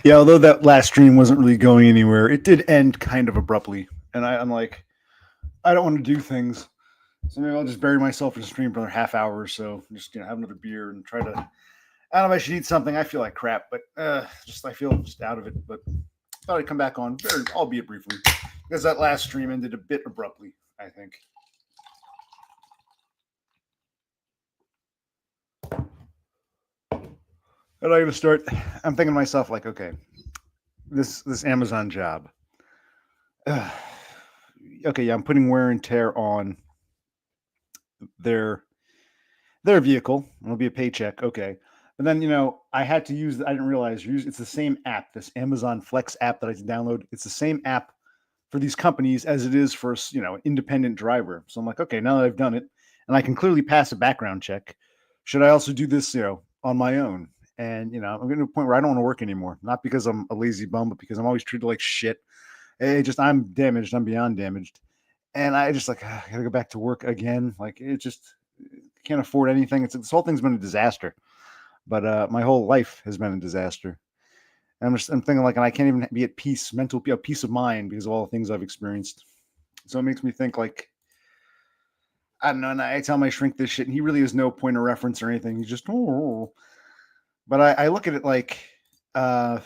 Yeah, although that last stream wasn't really going anywhere, it did end kind of abruptly. And I'm like, I don't want to do things. So maybe I'll just bury myself in a stream for another half hour or so. Just have another beer and try to. I don't know if I should eat something. I feel like crap, but just I feel just out of it. But thought I'd come back on, very, albeit briefly, because that last stream ended a bit abruptly, I think. And I'm gonna start. I'm thinking to myself like, okay, this Amazon job. Okay, yeah, I'm putting wear and tear on their their vehicle. It'll be a paycheck, okay. And then I had to use. I didn't realize it's the same app, this Amazon Flex app that I can download. It's the same app for these companies as it is for an independent driver. So I'm like, okay, now that I've done it, and I can clearly pass a background check, should I also do this on my own? And I'm getting to a point where I don't want to work anymore. Not because I'm a lazy bum, but because I'm always treated like shit. I'm damaged. I'm beyond damaged, and I just like I gotta go back to work again. Like it just can't afford anything. This whole thing's been a disaster. But my whole life has been a disaster. And I'm thinking like, and I can't even be at peace, peace of mind because of all the things I've experienced. So it makes me think like, I don't know. And I tell my shrink this shit, and he really has no point of reference or anything. He's just, oh. But I look at it like, uh,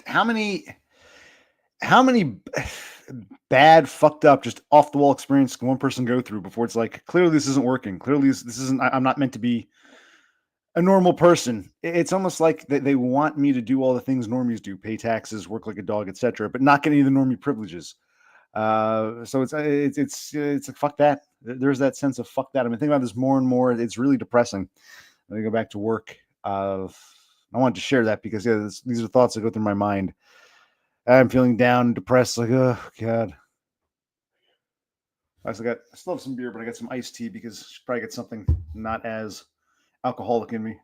how many, how many bad, fucked up, just off the wall experience can one person go through before it's like, clearly this isn't working. Clearly this isn't. I'm not meant to be a normal person. It's almost like they want me to do all the things normies do: pay taxes, work like a dog, etc., but not get any of the normie privileges. So it's like fuck that. There's that sense of fuck that. I've been thinking about this more and more. It's really depressing. Let me go back to work. I wanted to share that because these are thoughts that go through my mind. I'm feeling down, depressed. Like, oh god. I still have some beer, but I got some iced tea because I should probably get something not as alcoholic in me.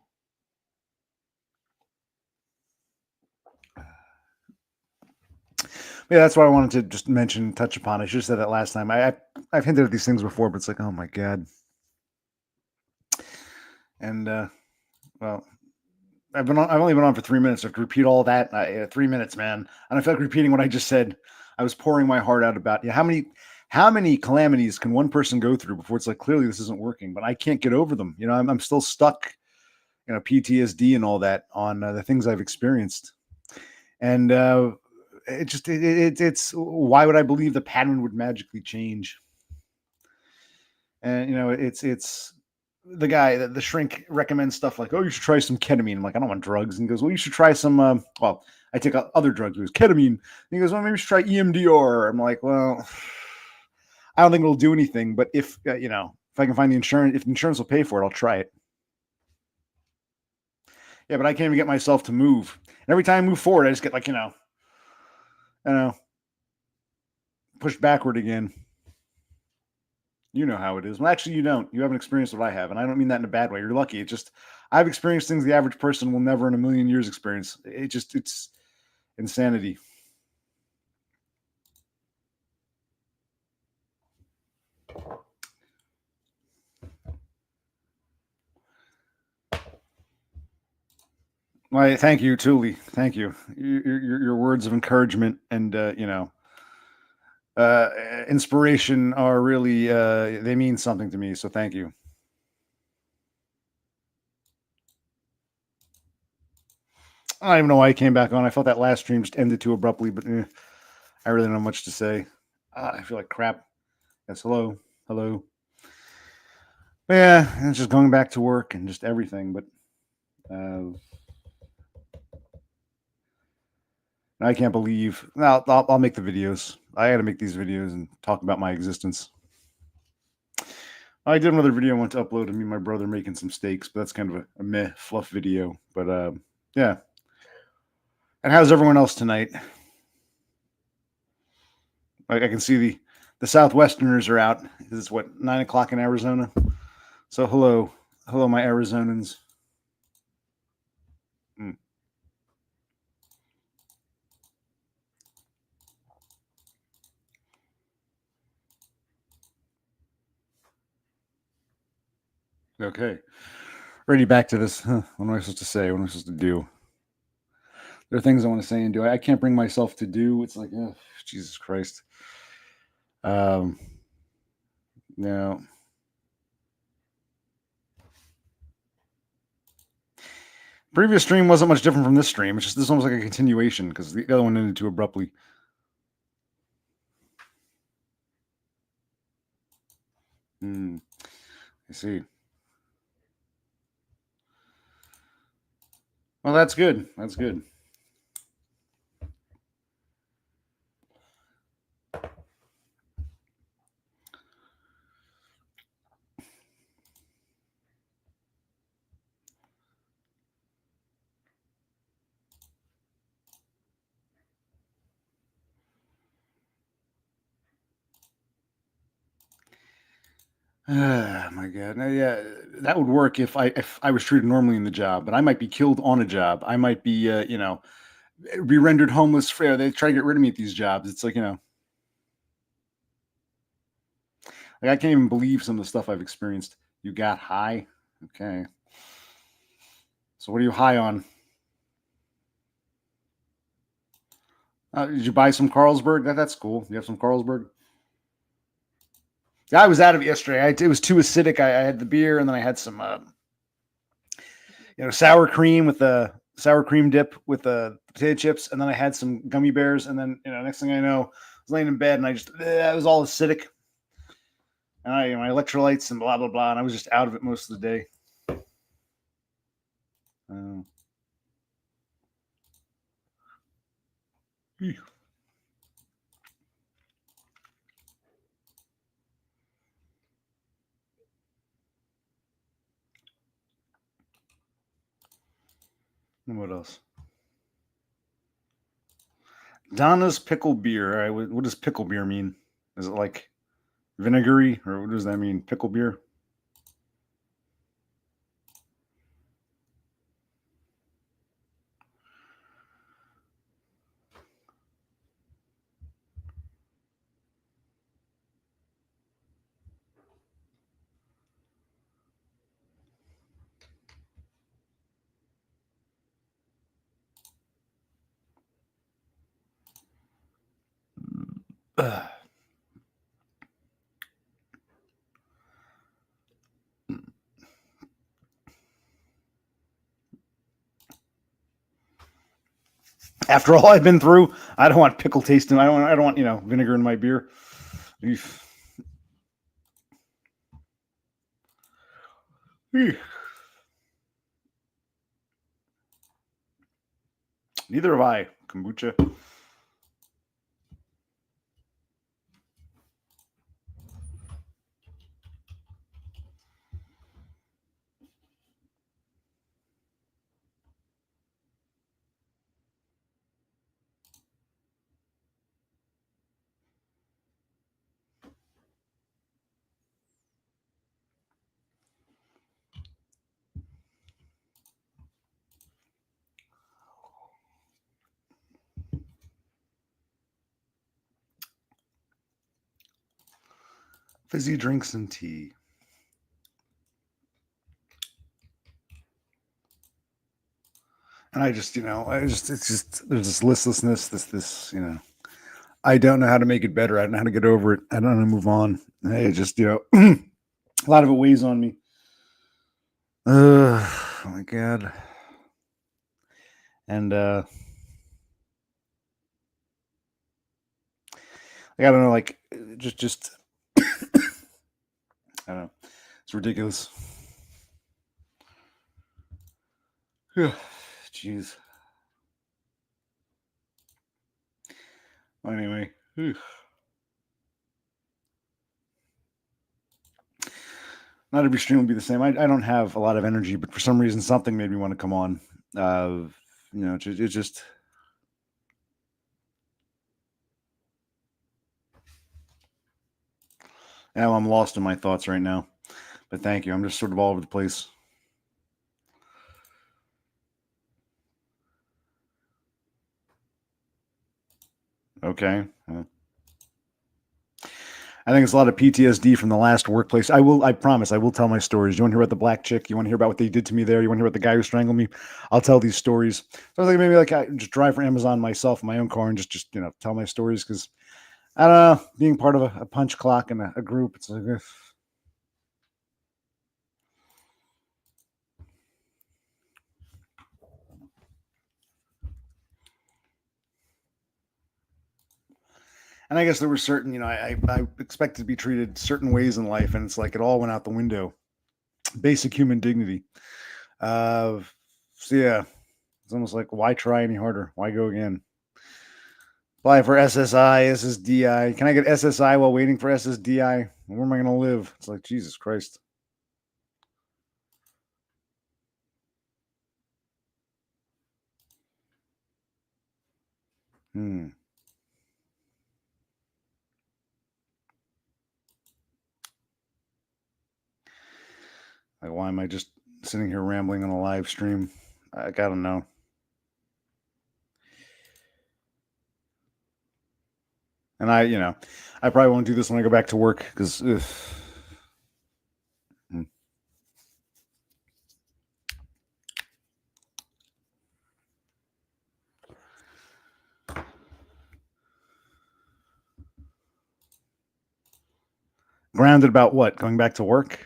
Yeah, that's why I wanted to just mention, touch upon. I should have said that last time. I've hinted at these things before, but it's like, oh my god. And well, I've only been on for 3 minutes. I have to repeat all that. 3 minutes, man. I don't feel like repeating what I just said. I was pouring my heart out about how many calamities can one person go through before it's like clearly this isn't working, but I can't get over them. I'm still stuck. PTSD and all that on the things I've experienced, and it's why would I believe the pattern would magically change? And it's the guy that the shrink recommends stuff like, oh, you should try some ketamine. I'm like, I don't want drugs. And he goes, well, you should try some. Well, I take other drugs. He goes, ketamine. And he goes, well, maybe you should try EMDR. I'm like, well, I don't think it'll do anything. But if if I can find the insurance, if the insurance will pay for it, I'll try it. Yeah, but I can't even get myself to move. And every time I move forward, I just get like pushed backward again. You know how it is. Well, actually, you don't. You haven't experienced what I have, and I don't mean that in a bad way. You're lucky. It's just I've experienced things the average person will never in a million years experience. It's insanity. Well, thank you, Thule. Thank you. Your words of encouragement and uh, inspiration are really they mean something to me. So thank you. I don't even know why I came back on. I felt that last stream just ended too abruptly, but I really don't have much to say. I feel like crap. Yes, hello, hello. But yeah, it's just going back to work and just everything. But I can't believe. I'll make the videos. I got to make these videos and talk about my existence. I did another video I want to upload of me and my brother making some steaks, but that's kind of a meh fluff video. But yeah. And how's everyone else tonight? I can see the Southwesterners are out. It's what 9 o'clock in Arizona. So hello, my Arizonans. Mm. Okay. Already back to this. Huh, what am I supposed to say? What am I supposed to do? There are things I want to say and do. I can't bring myself to do. It's like, Jesus Christ. Um, no. Previous stream wasn't much different from this stream. It's just this one was like a continuation because the other one ended too abruptly. I see. Well, that's good. That's good. My God. No, yeah, that would work if I was treated normally in the job, but I might be killed on a job. I might be, be rendered homeless. They try to get rid of me at these jobs. It's like, like I can't even believe some of the stuff I've experienced. You got high, okay. So what are you high on? Did you buy some Carlsberg? That's cool. You have some Carlsberg? Yeah, I was out of it yesterday. It was too acidic. I had the beer, and then I had some, sour cream with the sour cream dip with the potato chips, and then I had some gummy bears, and then next thing I know, I was laying in bed, and it was all acidic, and my electrolytes and blah blah blah, and I was just out of it most of the day. What else? Donna's pickle beer. All right, what does pickle beer mean? Is it like vinegary, or what does that mean? Pickle beer? After all I've been through, I don't want pickle tasting. I don't want vinegar in my beer. Neither have I. Kombucha. Fizzy drinks and tea. And it's just there's this listlessness, I don't know how to make it better. I don't know how to get over it. I don't know how to move on. It just, a lot of it weighs on me. Oh my God. And I don't know, like just I don't know. It's ridiculous. Jeez. Anyway. Not every stream will be the same. I don't have a lot of energy, but for some reason, something made me want to come on. It's just. Now I'm lost in my thoughts right now. But thank you. I'm just sort of all over the place. Okay. I think it's a lot of PTSD from the last workplace. I promise, I will tell my stories. You want to hear about the black chick? You want to hear about what they did to me there? You want to hear about the guy who strangled me? I'll tell these stories. So I was like, maybe like I just drive for Amazon myself in my own car and just tell my stories because I don't know, being part of a punch clock and a group, it's like, and I guess there were certain, I expected to be treated certain ways in life, and it's like it all went out the window. Basic human dignity. Uh, so yeah, it's almost like why try any harder? Why go again? Apply for SSI, SSDI. Can I get SSI while waiting for SSDI? Where am I going to live? It's like Jesus Christ. Hmm. Like, why am I just sitting here rambling on a live stream? I gotta know. And I probably won't do this when I go back to work because grounded about what? Going back to work?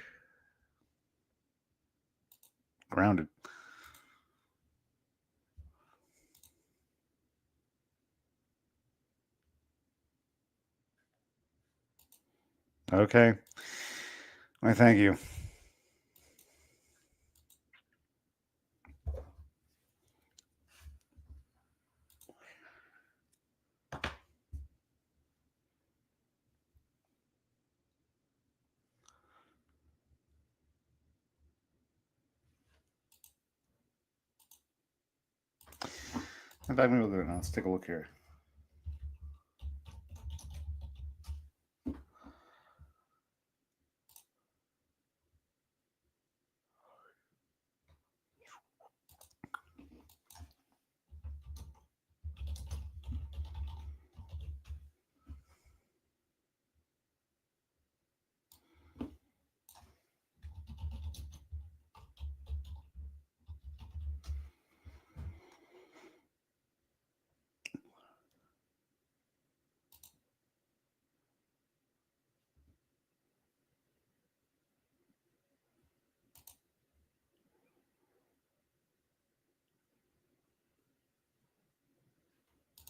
Grounded. Okay. Why, thank you. In fact, maybe we'll do it now. Let's take a look here.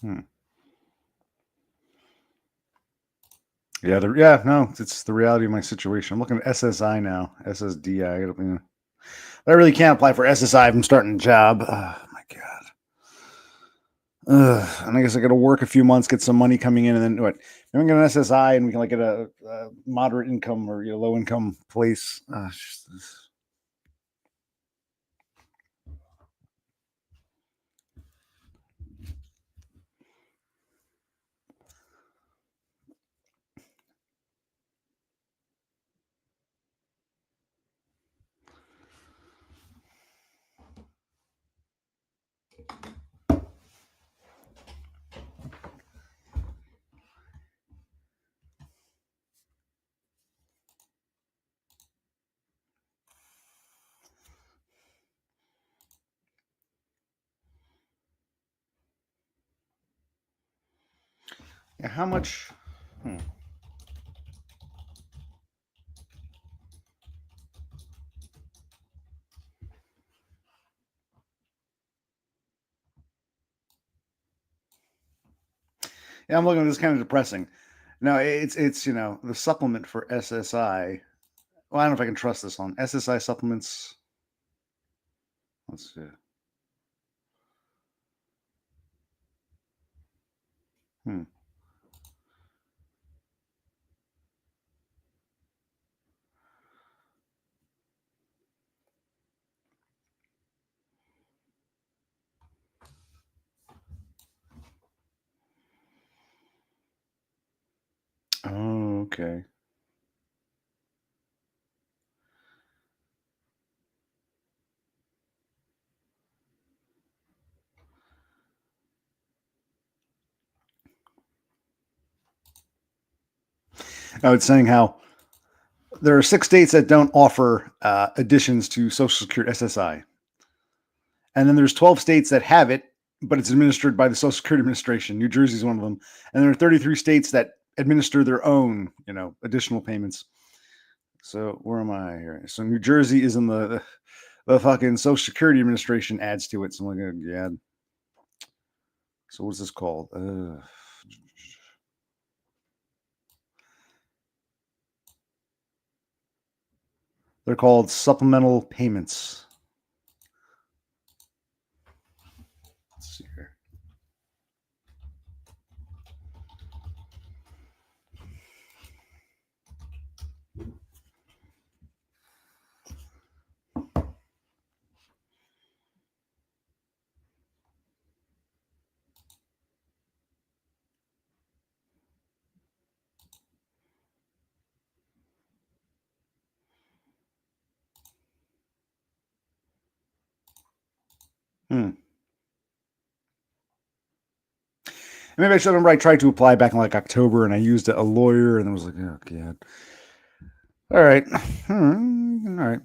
Hmm. Yeah, no, it's the reality of my situation. I'm looking at SSI now, SSDI. I really can't apply for SSI if I'm starting a job. Oh my god. And I guess I got to work a few months, get some money coming in, and then what? Then we get an SSI, and we can like get a moderate income or low income place. Yeah, how much? Hmm. Yeah, I'm looking at this kind of depressing. No, it's the supplement for SSI. Well, I don't know if I can trust this on SSI supplements. Let's see. Hmm. Oh, okay. I was saying how there are 6 states that don't offer additions to Social Security SSI, and then there's 12 states that have it, but it's administered by the Social Security Administration. New Jersey is one of them, and there are 33 states that administer their own, additional payments. So where am I here? So New Jersey is in the fucking Social Security Administration adds to it. So I'm like, yeah. So what's this called? They're called supplemental payments. Let's see here. Maybe I should remember I tried to apply back in like October and I used a lawyer and I was like, oh god. All right. All right.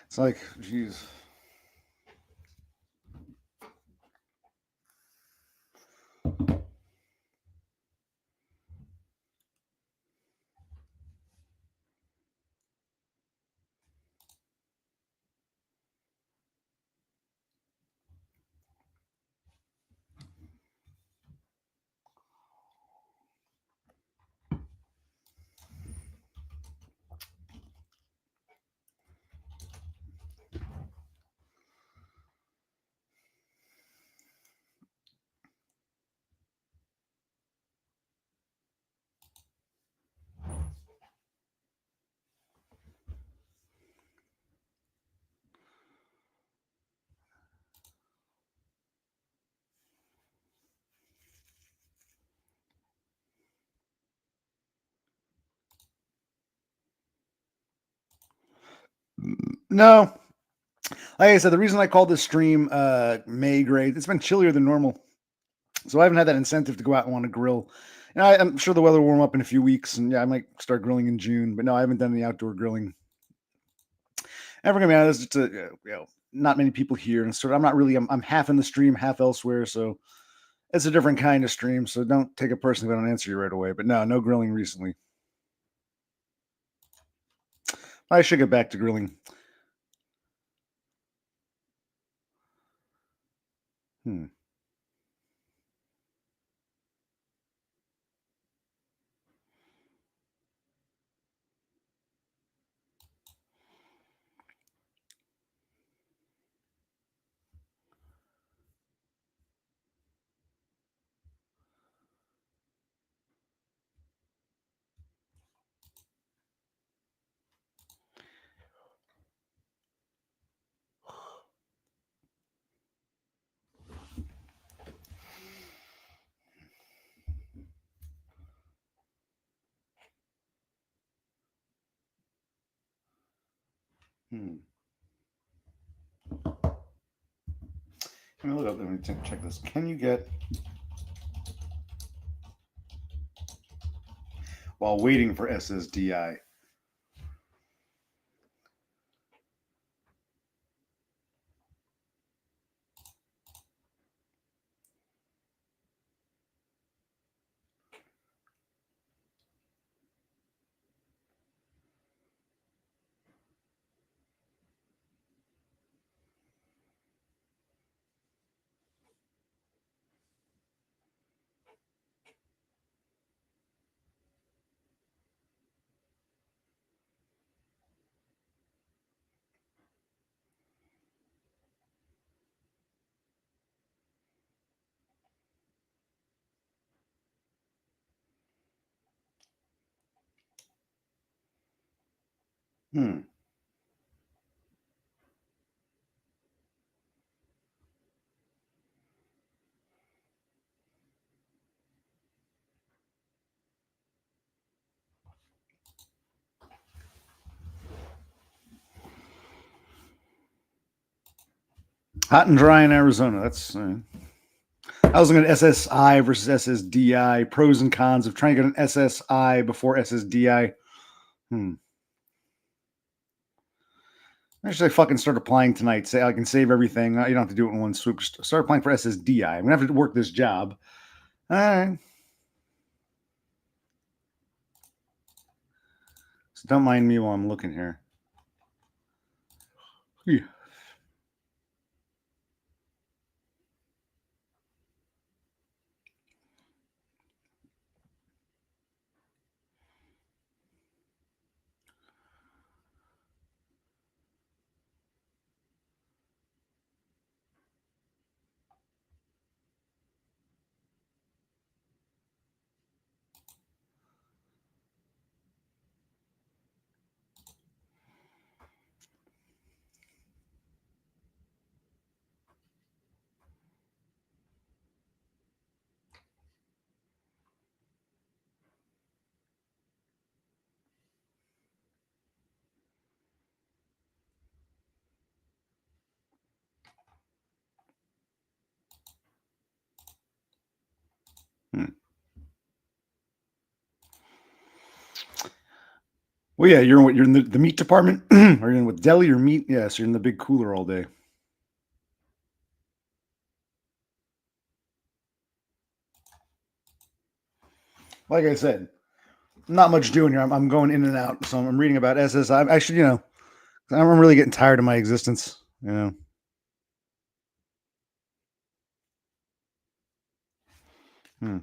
It's like, geez. No. Like I said, the reason I called this stream May grade, it's been chillier than normal. So I haven't had that incentive to go out and want to grill. And I'm sure the weather will warm up in a few weeks, and yeah, I might start grilling in June. But no, I haven't done any outdoor grilling. And we're gonna be honest, it's not many people here, and sort of I'm not really. I'm half in the stream, half elsewhere, so it's a different kind of stream. So don't take it personally if I don't answer you right away. But no grilling recently. I should get back to grilling. Hmm. Hmm. Let me look up. Let me check this. Can you get while waiting for SSDI? Hmm. Hot and dry in Arizona. That's. I was looking at SSI versus SSDI, pros and cons of trying to get an SSI before SSDI. I should fucking start applying tonight. Say I can save everything. You don't have to do it in one swoop. Just start applying for SSDI. I'm gonna have to work this job. All right. So don't mind me while I'm looking here. Yeah. Hmm. Well, yeah, you're in the meat department. Are you in with deli or meat? Yes, you're in the big cooler all day. Like I said, not much doing here. I'm going in and out. So I'm reading about SSI. I'm actually, I'm really getting tired of my existence. Hmm. Hmm.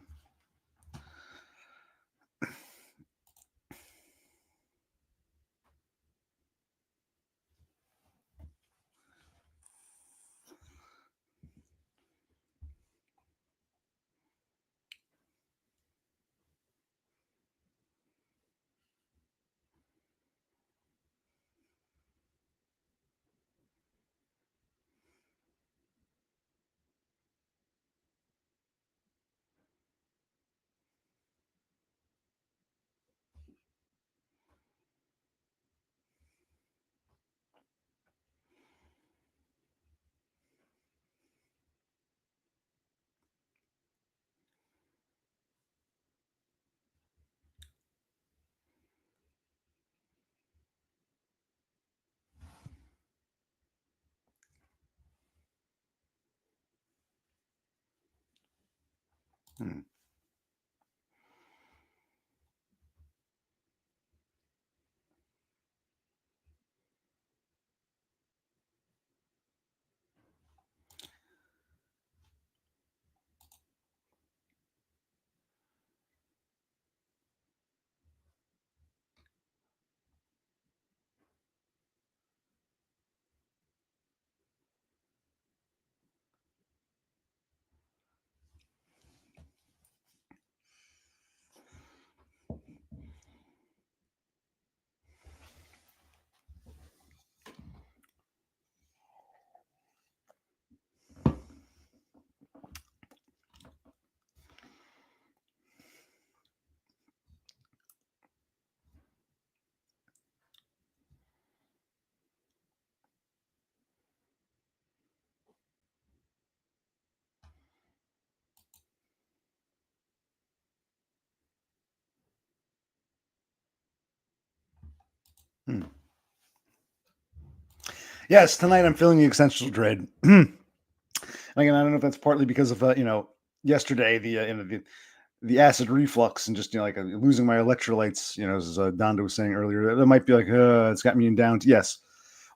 Hmm. Yes, tonight I'm feeling the existential dread. Again, I don't know if that's partly because of yesterday the acid reflux and just losing my electrolytes. As Donda was saying earlier, that might be like it's got me in down. Yes,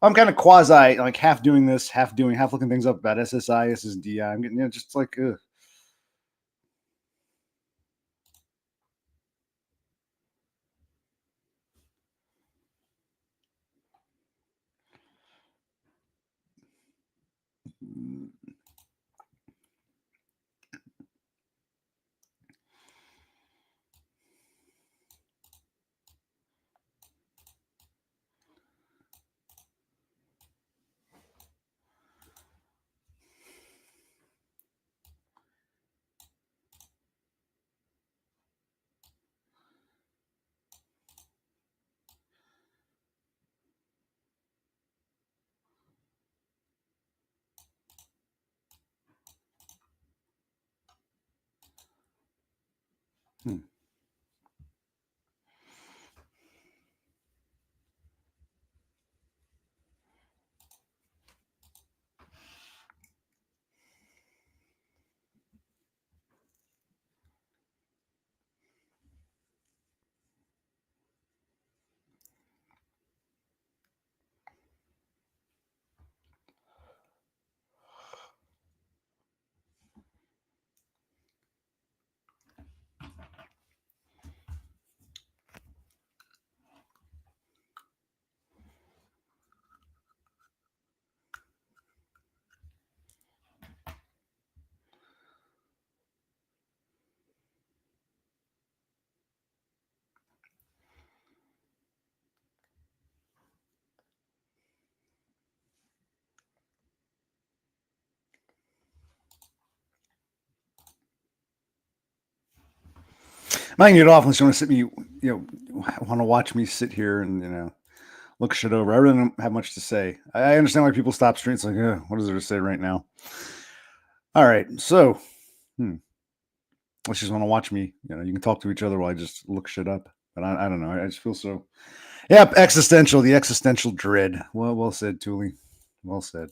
I'm kind of quasi like half doing this, half looking things up about SSI, SSDI. I'm getting just like Hmm. I can get off unless you want to sit me, want to watch me sit here and, look shit over. I really don't have much to say. I understand why people stop streams. Like, what is there to say right now? All right. So, unless you just want to watch me, you can talk to each other while I just look shit up. But I don't know. I just feel so. Yep. Existential. The existential dread. Well said, Thule. Well said.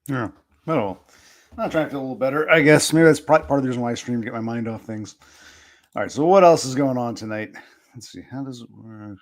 Yeah. Oh, I'm not trying to feel a little better. I guess maybe that's part of the reason why I stream to get my mind off things. All right. So what else is going on tonight? Let's see. How does it work?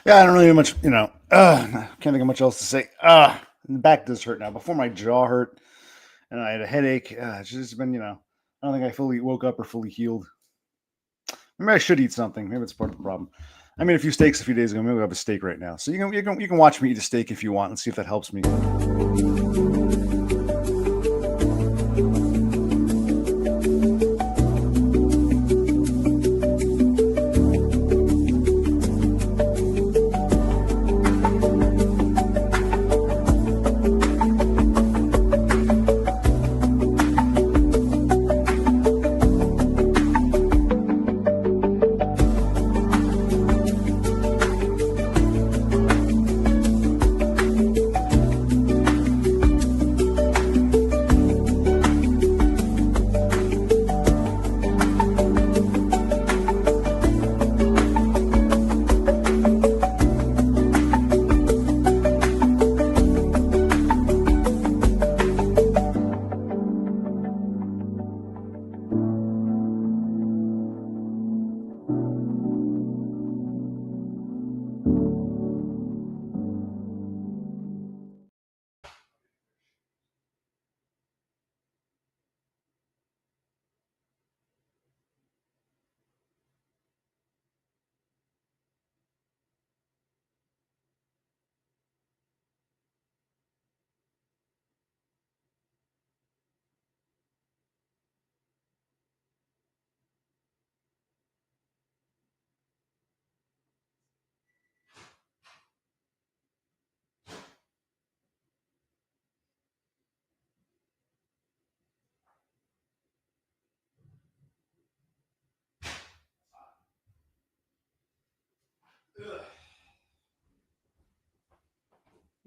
Yeah, I don't really have much, can't think of much else to say. The back does hurt now. Before my jaw hurt and I had a headache. It's just been, I don't think I fully woke up or fully healed. Maybe I should eat something. Maybe it's part of the problem. I made a few steaks a few days ago. Maybe I'll have a steak right now. So you can watch me eat a steak if you want. Let's see if that helps me.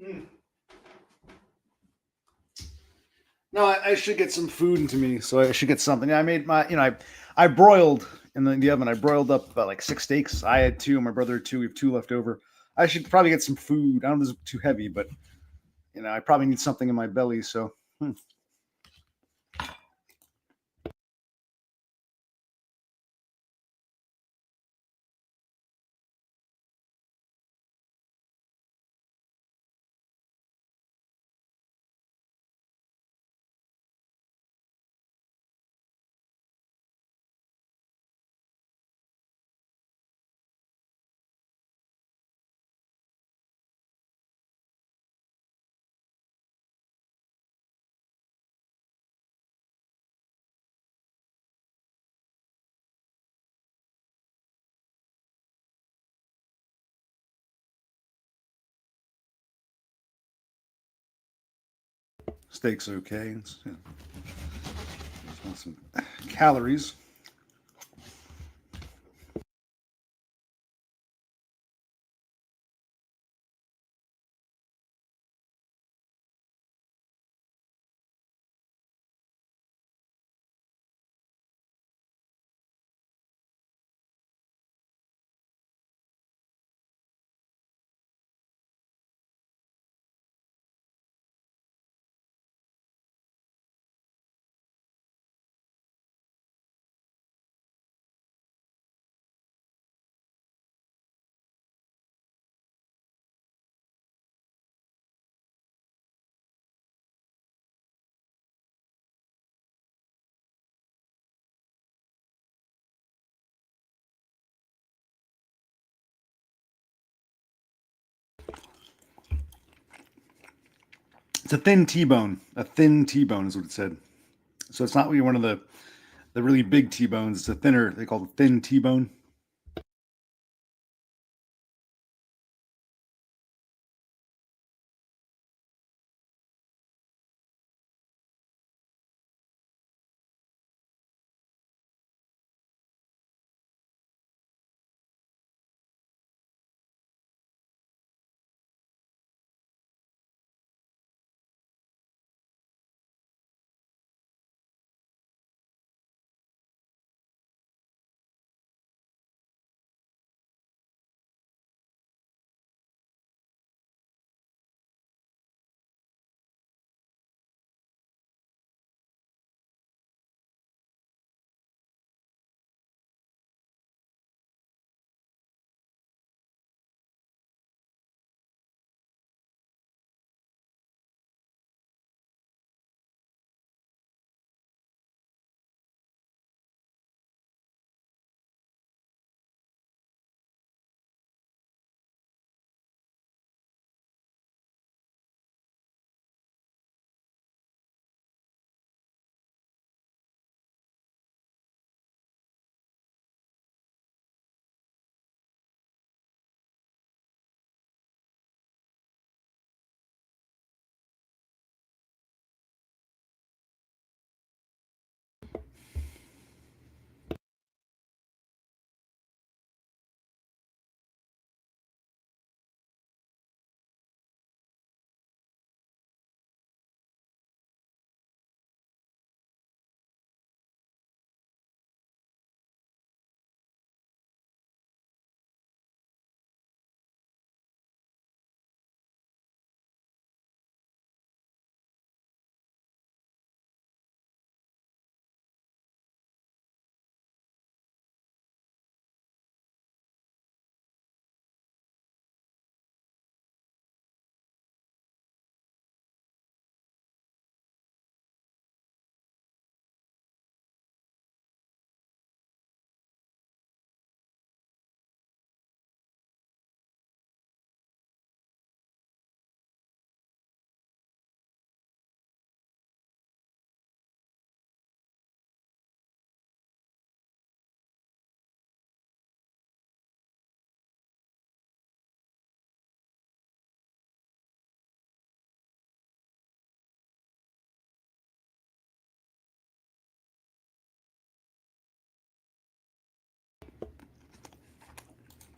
Mm. No, I should get some food into me, so I should get something. I made my, I broiled in the oven. I broiled up about like 6 steaks. I had two, my brother had two. We have two left over. I should probably get some food. I don't know if this is too heavy, but I probably need something in my belly. So, steak's okay. Just want some calories. It's a thin T-bone. A thin T-bone is what it said. So it's not really one of the really big T-bones. It's a thinner. They call it thin T-bone.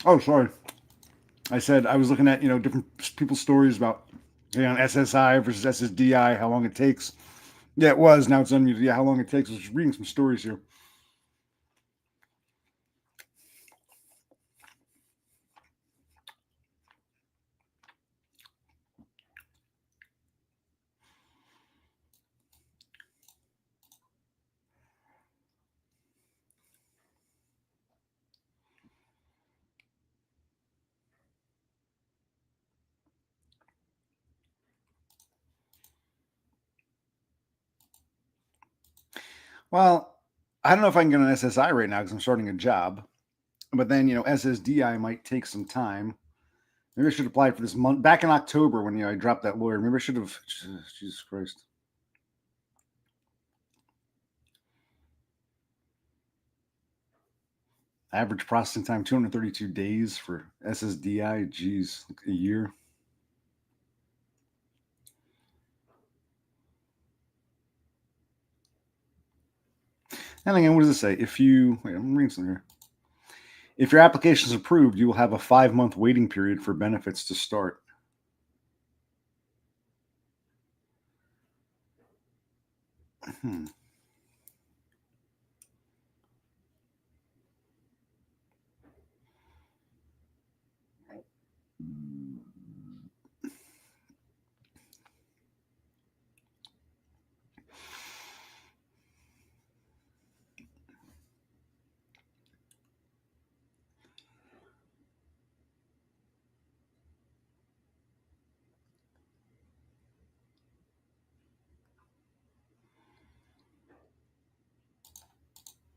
Oh, sorry. I said I was looking at different people's stories about on SSI versus SSDI, how long it takes. Yeah, it was. Now it's unmuted. Yeah, how long it takes. I was reading some stories here. Well, I don't know if I can get an SSI right now because I'm starting a job. But then, SSDI might take some time. Maybe I should apply for this month. Back in October when I dropped that lawyer. Maybe I should have. Jesus Christ. Average processing time 232 days for SSDI. Geez, a year. And again, what does it say? If you wait, I'm reading something here. If your application is approved, you will have a 5-month waiting period for benefits to start. Hmm.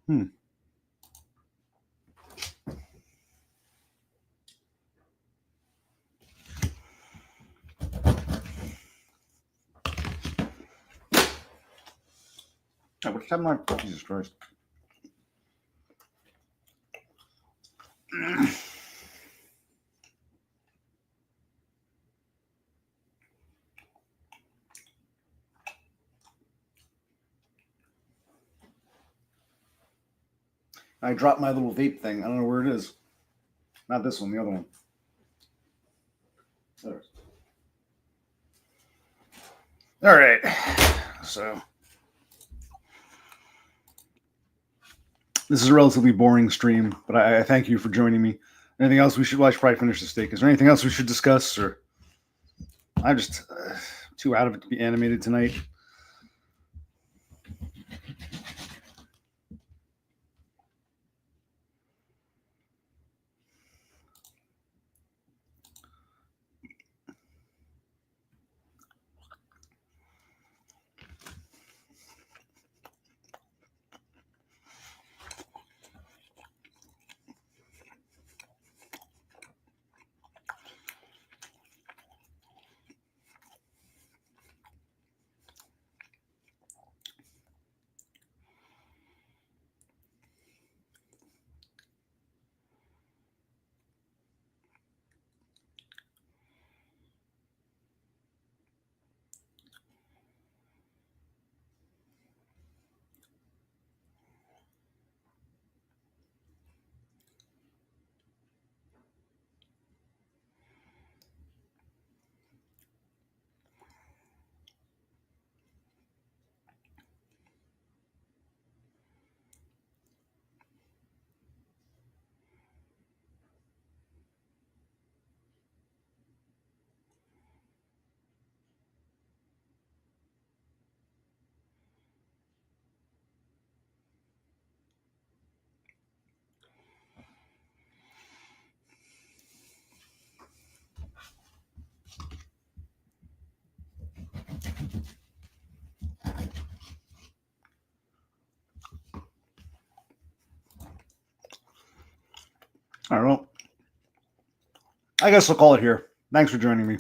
Hmm. Oh, which time am I? Jesus Christ. I dropped my little vape thing. I don't know where it is. Not this one, the other one. There. All right. So this is a relatively boring stream, but I thank you for joining me. Anything else we should? Well, I should probably finish the steak. Is there anything else we should discuss? Or I'm just too out of it to be animated tonight. All right. Well, I guess I'll call it here. Thanks for joining me.